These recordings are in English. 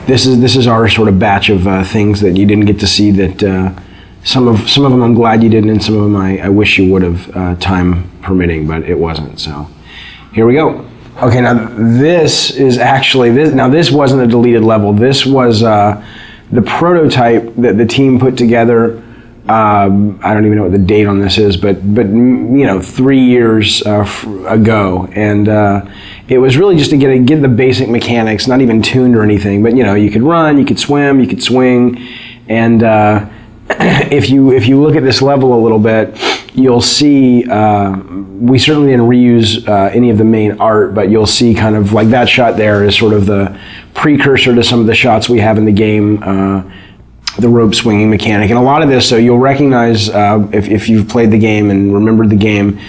this is our sort of batch of things that you didn't get to see. That some of them I'm glad you didn't, and some of them I wish you would have, time permitting, but it wasn't. So here we go. Okay, now this is actually this. Now this wasn't a deleted level. This was the prototype that the team put together. I don't even know what the date on this is, but 3 years ago, and it was really just to get the basic mechanics, not even tuned or anything, but you could run, you could swim, you could swing, and if you look at this level a little bit, you'll see we certainly didn't reuse any of the main art, but you'll see kind of like that shot there is sort of the precursor to some of the shots we have in the game. The rope swinging mechanic, and a lot of this, so you'll recognize if you've played the game and remembered the game,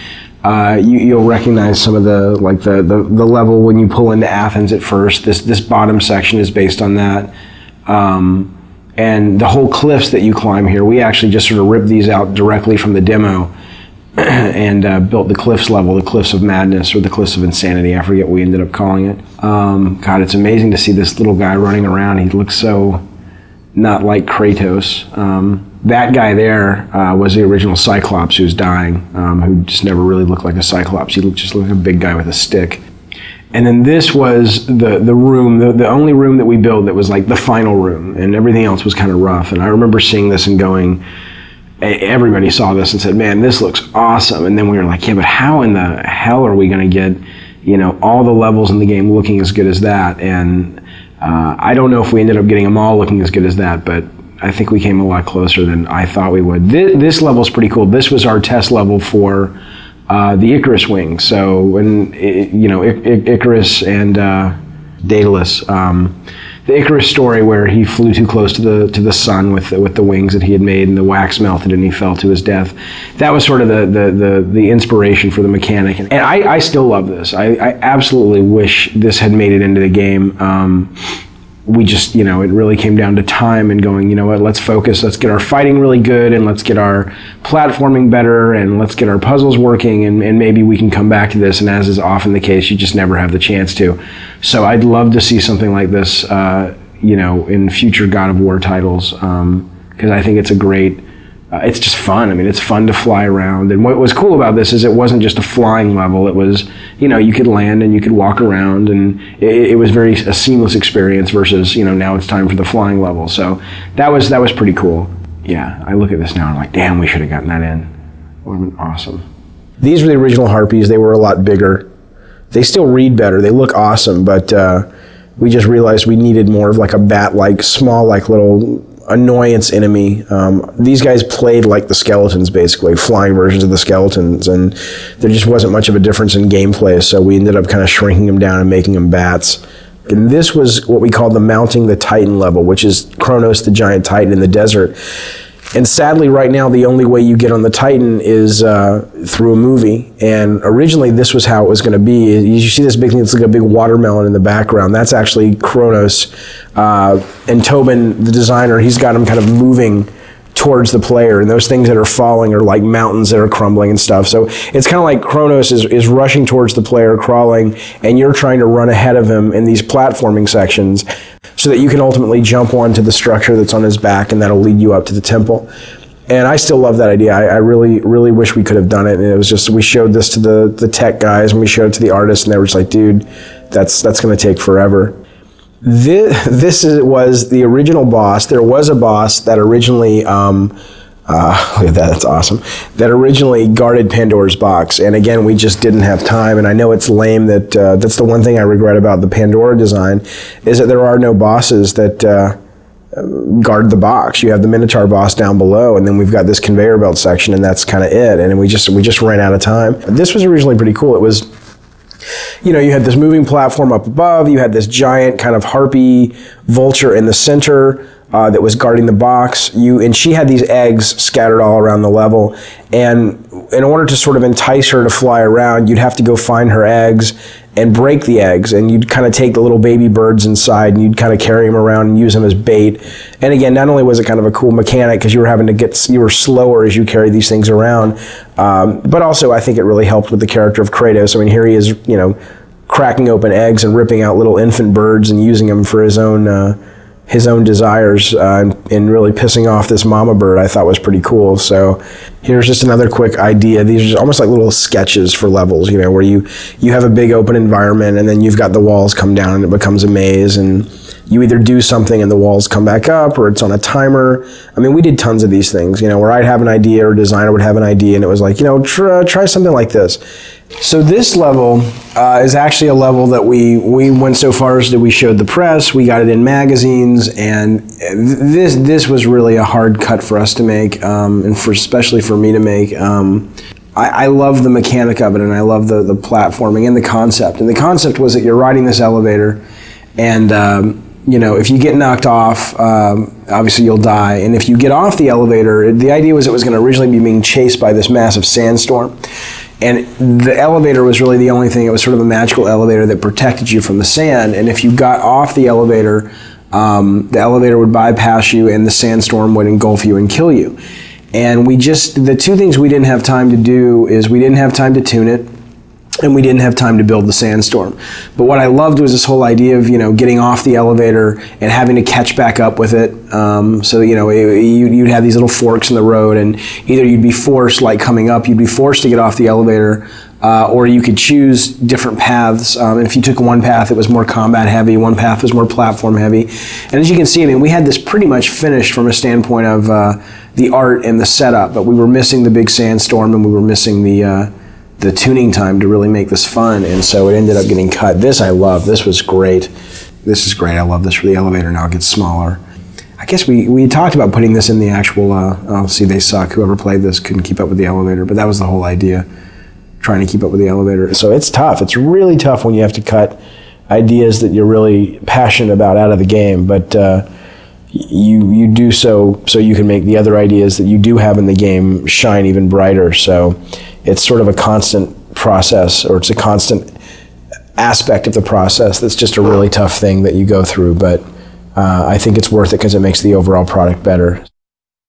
you'll recognize some of the level when you pull into Athens at first. This bottom section is based on that, and the whole cliffs that you climb here, we actually just sort of ripped these out directly from the demo and built the cliffs level, the Cliffs of Madness or the Cliffs of Insanity. I forget what we ended up calling it. God, it's amazing to see this little guy running around. He looks so not like Kratos. That guy there was the original Cyclops who's dying, who just never really looked like a Cyclops. He just looked like a big guy with a stick. And then this was the room, the only room that we built that was like the final room, and everything else was kind of rough. And I remember seeing this and going, everybody saw this and said, man, this looks awesome. And then we were like, yeah, but how in the hell are we going to get, all the levels in the game looking as good as that? And I don't know if we ended up getting them all looking as good as that, but I think we came a lot closer than I thought we would. This level is pretty cool. This was our test level for the Icarus wing. So when Icarus and Daedalus, the Icarus story where he flew too close to the sun with the wings that he had made, and the wax melted and he fell to his death. That was sort of the inspiration for the mechanic. And I still love this. I absolutely wish this had made it into the game. We just, it really came down to time and going, what, let's focus, let's get our fighting really good, and let's get our platforming better, and let's get our puzzles working, and maybe we can come back to this. And as is often the case, you just never have the chance to. So I'd love to see something like this, in future God of War titles, because I think it's a great, it's just fun. I mean, it's fun to fly around. And what was cool about this is it wasn't just a flying level. It was, you could land and you could walk around, and it was a seamless experience versus, now it's time for the flying level. So that was pretty cool. Yeah, I look at this now and I'm like, damn, we should have gotten that in. It would have been awesome. These were the original Harpies. They were a lot bigger. They still read better. They look awesome, but we just realized we needed more of like a bat-like, small, like little annoyance enemy. These guys played like the skeletons, basically, flying versions of the skeletons, and there just wasn't much of a difference in gameplay, so we ended up kind of shrinking them down and making them bats. And this was what we call the Mounting the Titan level, which is Kronos, the giant titan in the desert. And sadly, right now, the only way you get on the Titan is through a movie. And originally, this was how it was going to be. You see this big thing, it's like a big watermelon in the background. That's actually Kronos. And Tobin, the designer, he's got him kind of moving towards the player. And those things that are falling are like mountains that are crumbling and stuff. So it's kind of like Kronos is rushing towards the player, crawling, and you're trying to run ahead of him in these platforming sections, so that you can ultimately jump onto the structure that's on his back, and that'll lead you up to the temple. And I still love that idea. I really, really wish we could have done it. And it was just, we showed this to the tech guys, and we showed it to the artists, and they were just like, dude, that's going to take forever. This was the original boss. There was a boss that originally, look at that, that's awesome, that originally guarded Pandora's box. And again, we just didn't have time. And I know it's lame that that's the one thing I regret about the Pandora design, is that there are no bosses that guard the box. You have the Minotaur boss down below, and then we've got this conveyor belt section, and that's kind of it. And we just ran out of time. This was originally pretty cool. It was, you had this moving platform up above, you had this giant kind of harpy vulture in the center that was guarding the box. And she had these eggs scattered all around the level. And in order to sort of entice her to fly around, you'd have to go find her eggs and break the eggs. And you'd kind of take the little baby birds inside, and you'd kind of carry them around and use them as bait. And again, not only was it kind of a cool mechanic because you were slower as you carried these things around, but also I think it really helped with the character of Kratos. I mean, here he is, cracking open eggs and ripping out little infant birds and using them for his own his own desires and really pissing off this mama bird, I thought was pretty cool. So here's just another quick idea. These are almost like little sketches for levels, you know, where you have a big open environment and then you've got the walls come down and it becomes a maze, and you either do something and the walls come back up, or it's on a timer. I mean, we did tons of these things, you know, where I'd have an idea or a designer would have an idea and it was like, you know, try something like this. So this level is actually a level that we went so far as that we showed the press, we got it in magazines, and this was really a hard cut for us to make, and especially for me to make. I love the mechanic of it, and I love the platforming and the concept. And the concept was that you're riding this elevator, and you know, if you get knocked off, obviously you'll die. And if you get off the elevator, the idea was it was going to originally be being chased by this massive sandstorm. And the elevator was really the only thing. It was sort of a magical elevator that protected you from the sand. And if you got off the elevator would bypass you and the sandstorm would engulf you and kill you. And the two things we didn't have time to do is we didn't have time to tune it, and we didn't have time to build the sandstorm. But what I loved was this whole idea of, you know, getting off the elevator and having to catch back up with it. So, you know, you'd have these little forks in the road, and either you'd be forced, like coming up, you'd be forced to get off the elevator, or you could choose different paths. And if you took one path, it was more combat heavy, one path was more platform heavy. And as you can see, I mean, we had this pretty much finished from a standpoint of the art and the setup, but we were missing the big sandstorm, and we were missing the tuning time to really make this fun, and so it ended up getting cut. This I love. This was great. This is great. I love this for the elevator. Now it gets smaller. I guess we talked about putting this in the actual, oh, see, they suck. Whoever played this couldn't keep up with the elevator, but that was the whole idea, trying to keep up with the elevator. So it's tough. It's really tough when you have to cut ideas that you're really passionate about out of the game, but you do so you can make the other ideas that you do have in the game shine even brighter. So it's sort of a constant process, or it's a constant aspect of the process that's just a really tough thing that you go through, but I think it's worth it because it makes the overall product better.